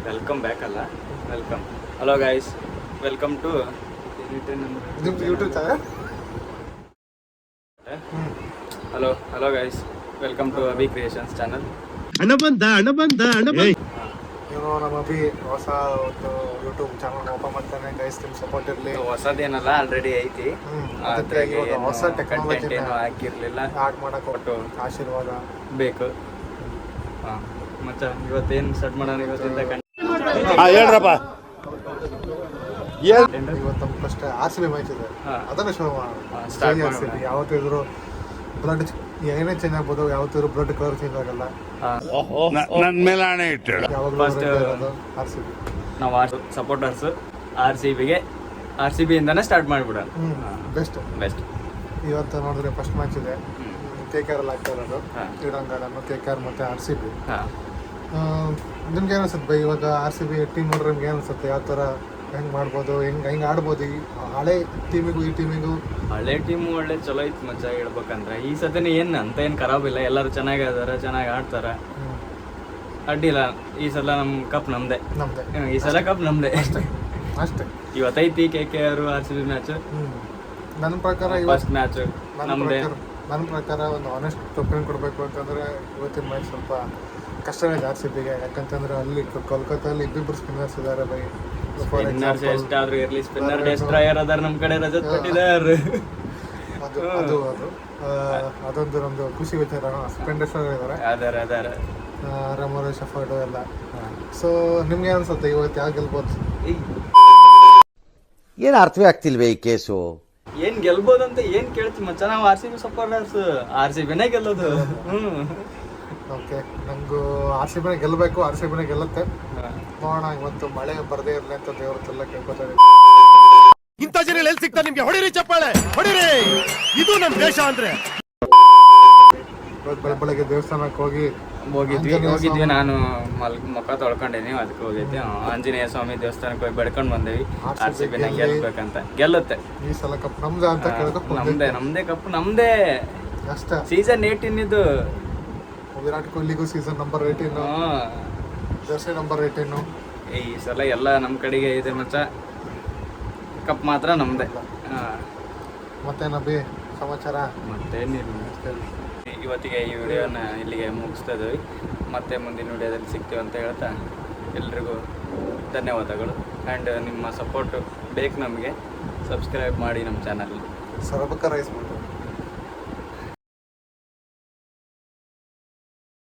Welcome back ಅಲ್ಲ, welcome. Hello guys, welcome to YouTube channel. Hello guys, welcome to Abhi creations channel. ಇವರು ನಮ್ಮ ಅಭಿ ಹೊಸ ಒಂದು ಯೂಟ್ಯೂಬ್ ಚಾನಲ್ ಓಪನ್ ಮಾಡ್ತಾನೆ. ಗೈಸ್ ನಿಮ್ಮ ಸಪೋರ್ಟ್ ಇರಲಿ. ಹೊಸದೇನಲ್ಲ, ಆಲ್ರೆಡಿ ಐತಿ. ಅದಕ್ಕೆ ಇವಾಗ ಹೊಸ ಟೆಕ್ನಾಲಜಿ ಏನು ಹಾಕಿರ್ಲಿಲ್ಲ, ಆಡ್ ಮಾಡಕ್ಕೆ ಕೊಟ್ಟು ಆಶೀರ್ವಾದ ಬೇಕು. ಹಾಂ ಮಚ್ಚ, ಇವತ್ತೇನು ಸ್ಟಾರ್ಟ್ ಮಾಡೋಣ? ಇವತ್ತಿಂದ ಹೇಳ್ರಪ್ಪ. ಇವತ್ತು ನಮ್ಮ ಫಸ್ಟ್ RCB ಮ್ಯಾಚ್ ಇದೆ, ಅದನ್ನು ಶೋ ಸ್ಟಾರ್ಟ್ ಮಾಡೋಣ. RCB ಯಾವತ್ತಿದ್ರು ಬ್ಲಡ್ ಏನೇ ಚೇಂಜ್ ಆಗ್ಬೋದು, ಯಾವತ್ತಿದ್ರು ಬ್ಲಡ್ ಕಲರ್ ಚೇಂಜ್ ಆಗಲ್ಲ. ನನ್ನ ಮೇಲೆ ಹಣೆ ಇಟ್ಟು ಯಾವಾಗಲೂ RCB. ನಾವು ಸಪೋರ್ಟರ್ಸ್ RCB ಇಂದಾನೆ ಸ್ಟಾರ್ಟ್ ಮಾಡಿಬಿಡೋಣ. ಬೆಸ್ಟ್. ಇವತ್ತು ನೋಡಿದ್ರೆ ಫಸ್ಟ್ ಮ್ಯಾಚ್ ಇದೆ, KKR ಅಲ್ಲಿ ಆಗ್ತಾ ಇರೋದು. ಕ್ರೀಡಾಂಗಣ KKR ಮತ್ತು RCB. ನಿಮ್ಗೆ ಏನು ಅನ್ಸುತ್ತೆ ಬೈ? ಇವಾಗ RCB ಟೀಮ್ ನೋಡ್ರೆ ನಿಮ್ಗೆ ಏನು ಅನ್ಸುತ್ತೆ? ಯಾವ ಥರ ಹೆಂಗೆ ಮಾಡ್ಬೋದು, ಹೆಂಗೆ ಆಡ್ಬೋದು? ಈ ಹಳೆ ಟೀಮಿಗೂ ಈ ಟೀಮಿಗೂ? ಹಳೆ ಟೀಮು ಒಳ್ಳೆ ಚಲೋ ಇತ್ತು ಮಚ್ಚ. ಹೇಳ್ಬೇಕಂದ್ರೆ ಈ ಸತಿನ ಏನು ಅಂತ ಏನು ಖರಾಬ್ ಇಲ್ಲ, ಎಲ್ಲರೂ ಚೆನ್ನಾಗಿ ಅದಾರ, ಚೆನ್ನಾಗಿ ಆಡ್ತಾರೆ, ಅಡ್ಡಿಲ್ಲ. ಈ ಸಲ ನಮ್ಮ ಕಪ್ ನಮ್ದೇ. ಈ ಸಲ ಕಪ್ ನಮ್ದೇ ಅಷ್ಟೇ. ಇವತ್ತೈತಿ KKR RCB ಮ್ಯಾಚ್. ನನ್ನ ಪ್ರಕಾರ ಫಸ್ಟ್ ಮ್ಯಾಚ್ ನಮ್ದೇ. ನನ್ನ ಪ್ರಕಾರ ಒಂದು ಆನೆಸ್ಟ್ ಒಪಿನಿಯನ್ ಕೊಡಬೇಕು ಅಂತಂದರೆ ಇವತ್ತಿನ ಮ್ಯಾಚ್ ಸ್ವಲ್ಪ ಕಷ್ಟನೇ ಇದೆ RCBಗೆ. ಯಾಕಂತಂದ್ರೆ ಅಲ್ಲಿ ಕೋಲ್ಕತ್ತಾದಲ್ಲಿ ಇಬ್ಬಿಬ್ಬರು ಸ್ಪಿನ್ನರ್ಸ್ ಇದ್ದಾರೆ ಬೈ. ಸ್ಪಿನ್ನರ್ಸ್ ಎಷ್ಟಾದ್ರೂ ಇರಲಿ, ಸ್ಪಿನ್ನರ್ ಡೆಸ್ಟ್ರಾಯರ್ ಅದಾರ ನಮ್ಮ ಕಡೆ, ರಜತ್ ಪಟ್ಟಿದಾರ್. ಅದೊಂದು ನಮ್ದು ಖುಷಿ ವಿಚಾರ. ಸ್ಪಿನ್ನರ್ಸ್ ಇದ್ದಾರೆ, ಅದಾರ ರಮೋರೆ ಶಫರ್ಡು ಎಲ್ಲ. ಸೊ ನಿಮ್ಗೆ ಅನ್ಸುತ್ತೆ ಇವತ್ತು ಯಾರು ಗೆಲ್ಬೋದು? ಏನು ಅರ್ಥವೇ ಆಗ್ತಿಲ್ವೇ ಈ ಕೇಸು? ಏನ್ ಗೆಲ್ಬೋದಂತ ಏನ್ ಕೇಳ್ತಿ ಮಚ್ಚ? ನಾವು RCB ಸಪೋರ್ಟರ್ಸ್, RCBನೇ ಗೆಲ್ಲೋದು. ಓಕೆ, ನಮಗೂ RCBನೇ ಗೆಲ್ಲಬೇಕು, RCBನೇ ಗೆಲ್ಲುತ್ತೆ. ನೋಡೋಣ. ಇವತ್ತು ಮಳೆ ಬರದೇ ಇರಲಿ ಅಂತ ದೇವ್ರತ್ತೆಲ್ಲ ಕೇಳ್ಕೊತಾ ಇದ್ದೀವಿ. ಇಂಥ ಜನ ಎಲ್ಲಿ ಸಿಗ್ತಾರೆ ನಿಮ್ಗೆ? ಹೊಡಿರಿ ಚಪ್ಪಾಳೆ, ಹೊಡಿರಿ. ಇದು ನಮ್ಮ ದೇಶ ಅಂದ್ರೆ. ಇವತ್ತು ಬೆಳಗ್ಗೆ ದೇವಸ್ಥಾನಕ್ಕೆ ಹೋಗಿದ್ವಿ. ನಾನು ಮುಖ ತೊಳ್ಕೊಂಡೇನಿ, ಅದಕ್ಕೆ ಹೋಗೈತಿ. ಆಂಜನೇಯ ಸ್ವಾಮಿ ದೇವಸ್ಥಾನಕ್ಕೆ ಹೋಗಿ ಬೆಡ್ಕೊಂಡು ಬಂದೇವಿ. RCBನ ಗೆಲ್ಬೇಕಂತ. ಗೆಲ್ಲುತ್ತೆ ಈ ಸಲ ಕಪ್ ನಮ್ದೇ ಅಂತ ಕೇಳೋದು. ನಮ್ದೇ ಕಪ್ ನಮ್ದೇ. ಅಷ್ಟೇ. ಸೀಸನ್ 18 ಇದು. ವಿರಾಟ್ ಕೊಹ್ಲಿಗೂ ಸೀಸನ್ ನಂಬರ್ 18, ಜರ್ಸಿ ನಂಬರ್ 18. ಈ ಸಲ ಎಲ್ಲ ನಮ್ಮ ಕಡೆಗೆ ಇದೆ ಮಚ್ಚ. ಕಪ್ ಮಾತ್ರ ನಮ್ದೇ. ಮತ್ತೇನಬ್ಬಿ ಸಮಾಚಾರ? ಮತ್ತೇನಿಲ್ಲ. ಇವತ್ತಿಗೆ ಈ ವಿಡಿಯೋನ ಇಲ್ಲಿಗೆ ಮುಗಿಸ್ತಾ ಇದ್ದೀವಿ. ಮತ್ತೆ ಮುಂದಿನ ವಿಡಿಯೋದಲ್ಲಿ ಸಿಗ್ತೀವಿ ಅಂತ ಹೇಳ್ತಾ ಎಲ್ರಿಗೂ ಧನ್ಯವಾದಗಳು. ಆ್ಯಂಡ್ ನಿಮ್ಮ ಸಪೋರ್ಟು ಬೇಕು ನಮಗೆ. ಸಬ್ಸ್ಕ್ರೈಬ್ ಮಾಡಿ ನಮ್ಮ ಚಾನಲ್. ಸರಬಕ ರೈಸ್